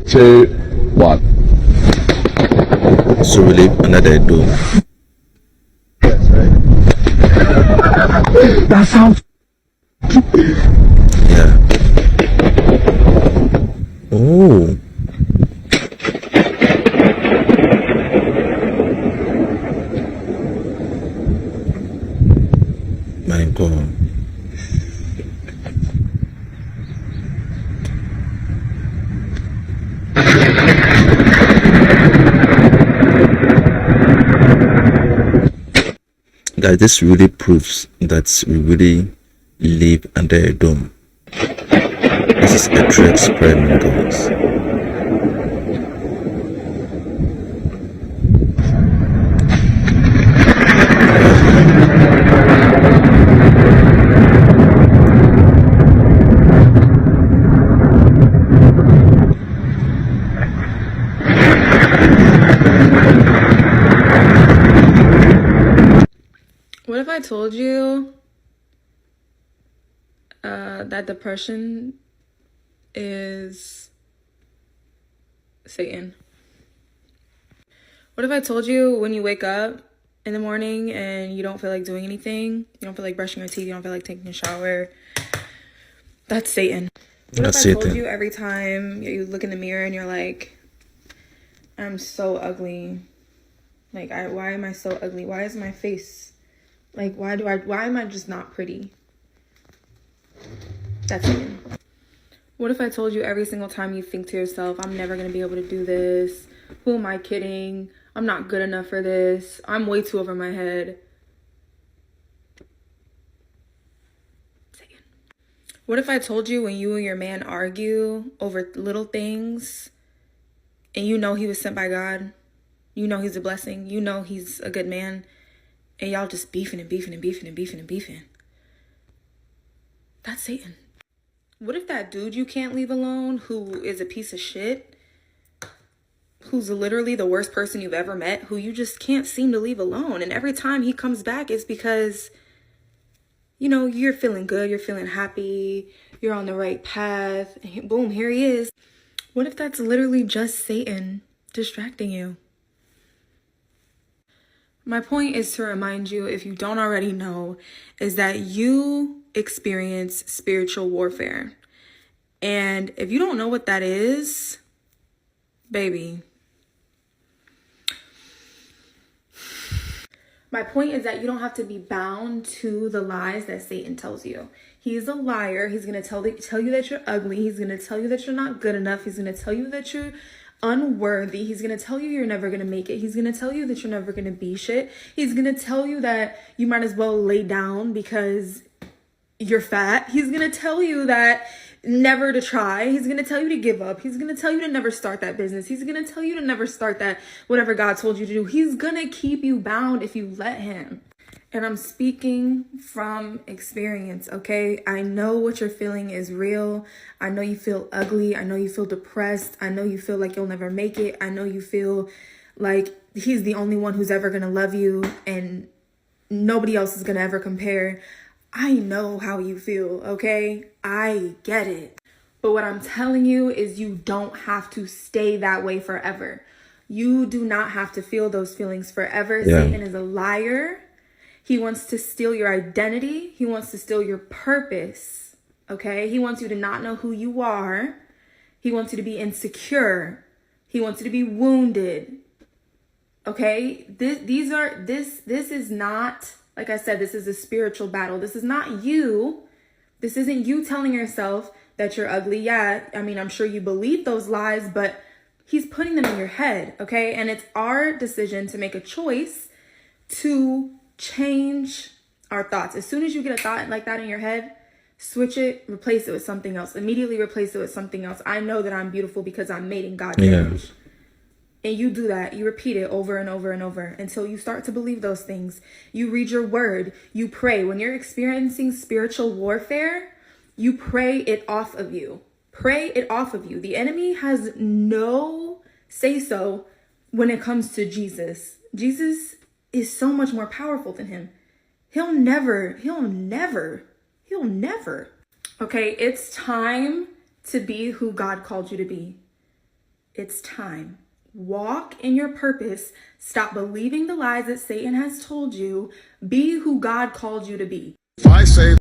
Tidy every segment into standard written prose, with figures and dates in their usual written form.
2, 1. So we live under the dome. Yes, right. That sounds. Yeah. Oh. My God. Guys, this really proves that we really live under a dome. This is a true experiment, guys. What if I told you that depression is Satan? What if I told you when you wake up in the morning and you don't feel like doing anything, you don't feel like brushing your teeth, you don't feel like taking a shower, that's Satan? What That's if I Satan. told you every time you look in the mirror and you're like, I'm so ugly. Like, why am I so ugly? Why is my face, like, why am I just not pretty? That's Satan. What if I told you every single time you think to yourself, I'm never going to be able to do this. Who am I kidding? I'm not good enough for this. I'm way too over my head. Satan. What if I told you when you and your man argue over little things and you know he was sent by God, you know he's a blessing, you know he's a good man, and y'all just beefing and beefing and beefing and beefing and beefing? That's Satan. What if that dude you can't leave alone, who is a piece of shit, who's literally the worst person you've ever met, who you just can't seem to leave alone, and every time he comes back, it's because, you know, you're feeling good, you're feeling happy, you're on the right path, and boom, here he is. What if that's literally just Satan distracting you? My point is to remind you, if you don't already know, is that you experience spiritual warfare. And if you don't know what that is, baby. My point is that you don't have to be bound to the lies that Satan tells you. He's a liar. He's going to tell you that you're ugly. He's going to tell you that you're not good enough. He's going to tell you that you're unworthy. He's going to tell you you're never going to make it. He's going to tell you that you're never going to be shit. He's going to tell you that you might as well lay down because you're fat. He's going to tell you that never to try. He's going to tell you to give up. He's going to tell you to never start that business. He's going to tell you to never start that whatever God told you to do. He's going to keep you bound if you let him. And I'm speaking from experience, okay? I know what you're feeling is real. I know you feel ugly. I know you feel depressed. I know you feel like you'll never make it. I know you feel like he's the only one who's ever going to love you and nobody else is going to ever compare. I know how you feel, okay? I get it. But what I'm telling you is you don't have to stay that way forever. You do not have to feel those feelings forever. Yeah. Satan is a liar. He wants to steal your identity. He wants to steal your purpose, okay? He wants you to not know who you are. He wants you to be insecure. He wants you to be wounded, okay? This is not, like I said, this is a spiritual battle. This is not you. This isn't you telling yourself that you're ugly. Yeah, I mean, I'm sure you believe those lies, but he's putting them in your head, okay? And it's our decision to make a choice to change our thoughts. As soon as you get a thought like that in your head, switch it, replace it with something else. Immediately replace it with something else. I know that I'm beautiful because I'm made in God's image. And you do that. You repeat it over and over and over until you start to believe those things. You read your word. You pray. When you're experiencing spiritual warfare, you pray it off of you. Pray it off of you. The enemy has no say-so when it comes to Jesus. Jesus is so much more powerful than him. He'll never. Okay, it's time to be who God called you to be. It's time. Walk in your purpose. Stop believing the lies that Satan has told you. Be who God called you to be. If I say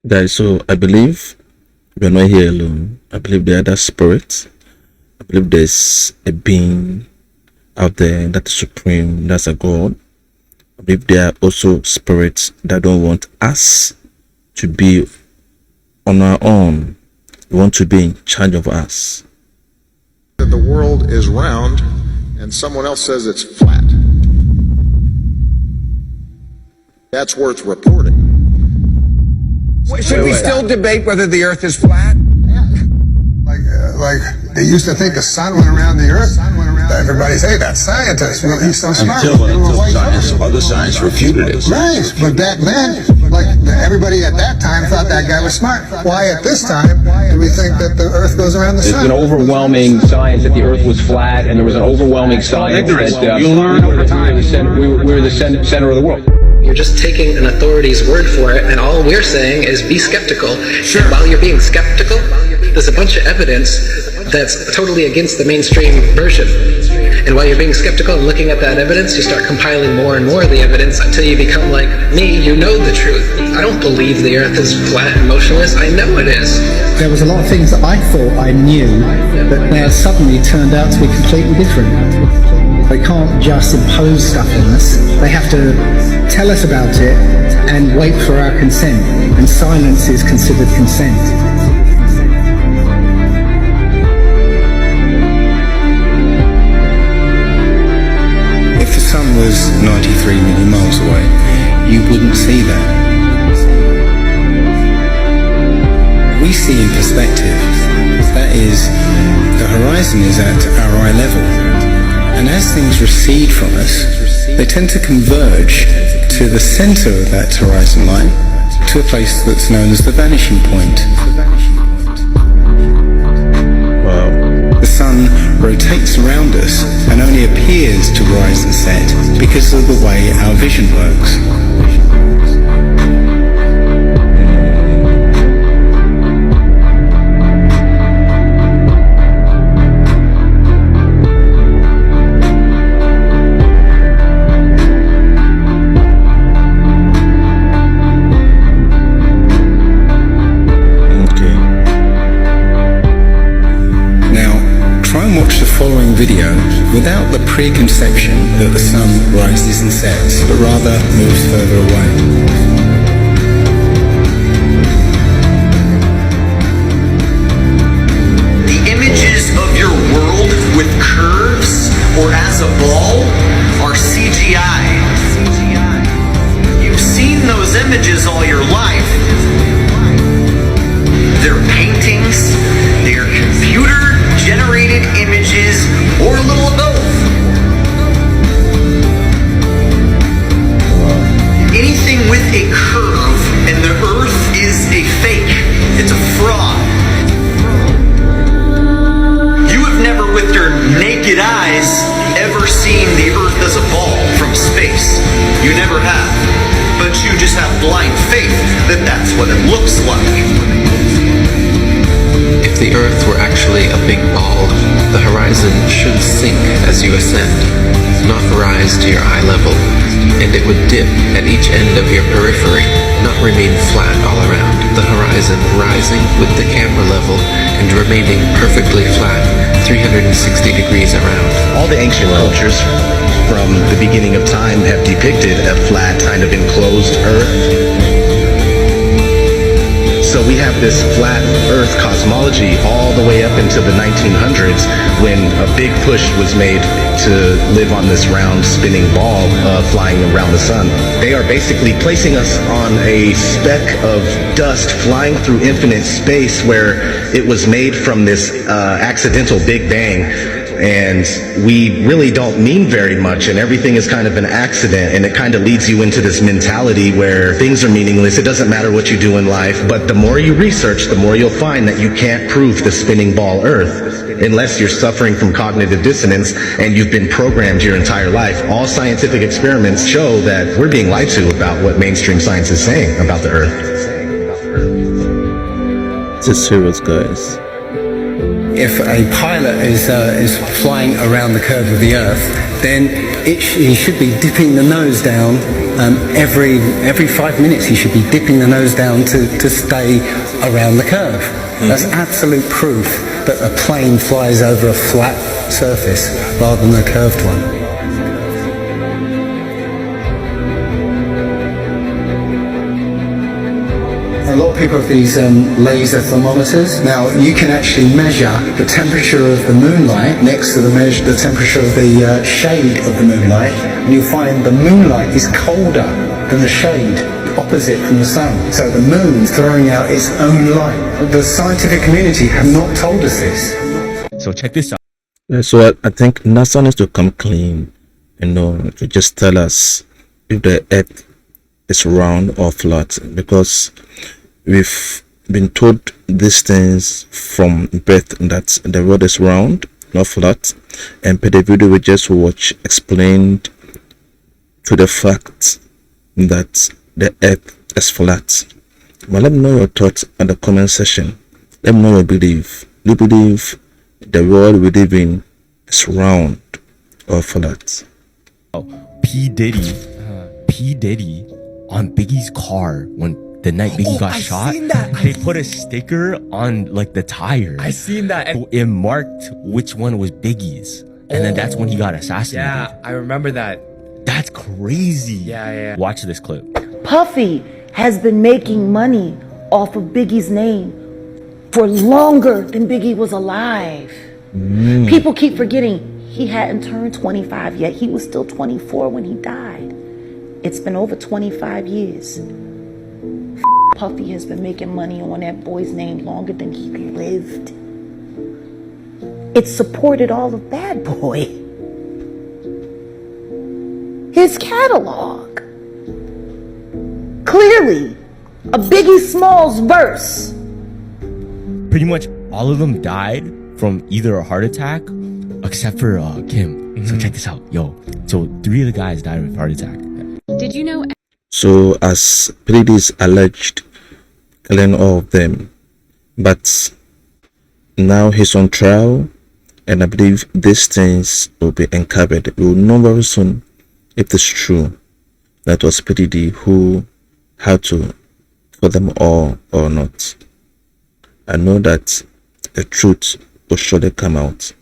Guys, so I believe we are not here alone. I believe there are other spirits. I believe there's a being out there that is supreme, that's a God. I believe there are also spirits that don't want us to be on our own. They want to be in charge of us. that the world is round and someone else says it's flat, that's worth reporting. Should we still debate whether the Earth is flat? Like they used to think the sun went around the earth. Everybody say that scientists. Well, he's so smart. Other science refuted it. Right, but back then, like everybody at that time thought that guy was smart. Why at this time do we think that the earth goes around the sun? There's an overwhelming science that the Earth was flat, and there was an overwhelming science that You'll learn over time. we were the center of the world. You're just taking an authority's word for it, and all we're saying is be skeptical. Sure. And while you're being skeptical, there's a bunch of evidence that's totally against the mainstream version. And while you're being skeptical and looking at that evidence, you start compiling more and more of the evidence until you become like me, you know the truth. I don't believe the Earth is flat and motionless. I know it is. There was a lot of things that I thought I knew that now suddenly turned out to be completely different. They can't just impose stuff on us. They have to tell us about it and wait for our consent. And silence is considered consent. If the sun was 93 million miles away, you wouldn't see that. We see in perspective. That is, the horizon is at our eye level. And as things recede from us, they tend to converge to the center of that horizon line, to a place that's known as the vanishing point. Wow. The sun rotates around us and only appears to rise and set because of the way our vision works. Following video without the preconception that the sun rises and sets, but rather moves further away. The images of your world with curves or as a ball are CGI. You've seen those images all your life. They're paintings, they're computer-generated images, or a little of both. Anything with a curve and the Earth is a fake. It's a fraud. You have never with your naked eyes ever seen the Earth as a ball from space. You never have. But you just have blind faith that that's what it looks like. If the Earth were actually a big ball, the horizon should sink as you ascend, not rise to your eye level, and it would dip at each end of your periphery, not remain flat all around, the horizon rising with the camera level and remaining perfectly flat 360 degrees around. All the ancient cultures from the beginning of time have depicted a flat, kind of enclosed Earth. So we have this flat Earth cosmology all the way up into the 1900s when a big push was made to live on this round spinning ball flying around the sun. They are basically placing us on a speck of dust flying through infinite space where it was made from this accidental Big Bang. And we really don't mean very much, and everything is kind of an accident, and it kind of leads you into this mentality where things are meaningless. It doesn't matter what you do in life, but the more you research, the more you'll find that you can't prove the spinning ball Earth unless you're suffering from cognitive dissonance and you've been programmed your entire life. All scientific experiments show that we're being lied to about what mainstream science is saying about the Earth. This is serious, guys. if a pilot is flying around the curve of the Earth, then he should be dipping the nose down every 5 minutes. He should be dipping the nose down to stay around the curve. That's absolute proof that a plane flies over a flat surface rather than a curved one. A lot of people have these laser thermometers. Now you can actually measure the temperature of the moonlight next to the temperature of the shade of the moonlight, and you'll find the moonlight is colder than the shade opposite from the sun. So the moon's throwing out its own light. The scientific community have not told us this. So check this out. Yeah, so I think NASA needs to come clean, to just tell us if the Earth is round or flat, because we've been told these things from birth, that the world is round, not flat, and per the video we just watched explained to the fact that the Earth is flat. But let me know your thoughts at the comment section. Let me know your belief. Do you believe the world we live in is round or flat? P. Diddy on Biggie's car when the night Biggie got shot, they put a sticker on like the tires. I seen that. It marked which one was Biggie's, and then that's when he got assassinated. Yeah, I remember that. That's crazy. Yeah. Watch this clip. Puffy has been making money off of Biggie's name for longer than Biggie was alive. People keep forgetting he hadn't turned 25 yet. He was still 24 when he died. It's been over 25 years. Puffy has been making money on that boy's name longer than he lived. It supported all of Bad Boy. His catalog. Clearly, a Biggie Smalls verse. Pretty much all of them died from either a heart attack, except for Kim. So check this out, So 3 of the guys died of a heart attack. Did you know? So as P.Diddy's alleged killing all of them, but now he's on trial, and I believe these things will be uncovered. We will know very soon if it's true that was P.Diddy who had to kill them all or not. I know that the truth will surely come out.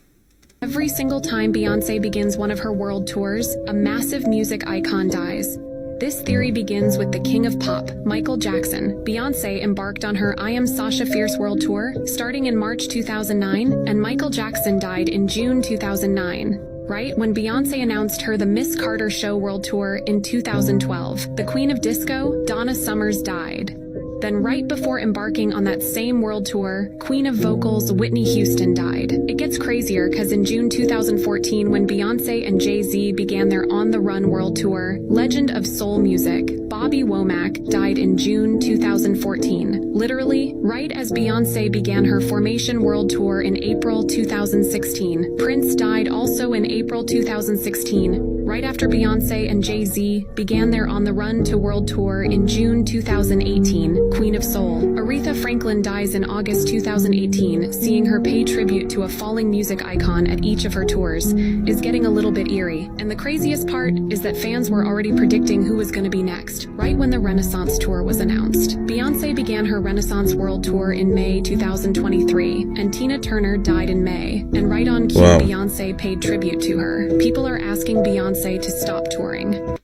Every single time Beyonce begins one of her world tours, a massive music icon dies. This theory begins with the king of pop, Michael Jackson. Beyonce embarked on her I Am Sasha Fierce World Tour starting in March 2009, and Michael Jackson died in June 2009. Right when Beyonce announced her The Miss Carter Show World Tour in 2012, the queen of disco, Donna Summers, died. Then right before embarking on that same world tour, queen of vocals Whitney Houston died. It gets crazier because in June 2014, when Beyonce and Jay-Z began their On the Run world tour, legend of soul music, Bobby Womack, died in June 2014. Literally, right as Beyonce began her Formation world tour in April 2016. Prince died also in April 2016, right after Beyonce and Jay-Z began their On the Run to world tour in June 2018. Queen of Soul. Aretha Franklin dies in August 2018, seeing her pay tribute to a falling music icon at each of her tours is getting a little bit eerie. And the craziest part is that fans were already predicting who was going to be next, right when the Renaissance tour was announced. Beyonce began her Renaissance World Tour in May 2023, and Tina Turner died in May. And right on cue, Beyonce paid tribute to her. People are asking Beyonce to stop touring.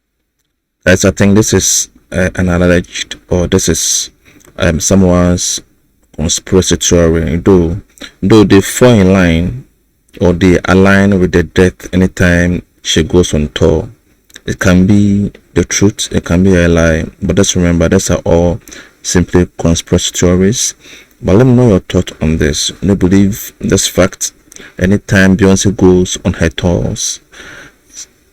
Guys, I think this is an alleged, or this is someone's conspiracy theory, though they fall in line or they align with the death anytime she goes on tour. It can be the truth, it can be a lie, but just remember, these are all simply conspiracy theories. But let me know your thought on this. Do you believe this fact? Anytime Beyonce goes on her tours,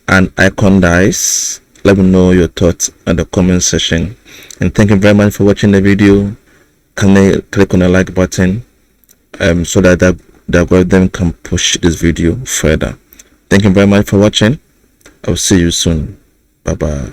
an icon dies. Let me know your thoughts at the comment section. And thank you very much for watching the video. Can you click on the like button so that the algorithm can push this video further. Thank you very much for watching. I will see you soon. Bye bye.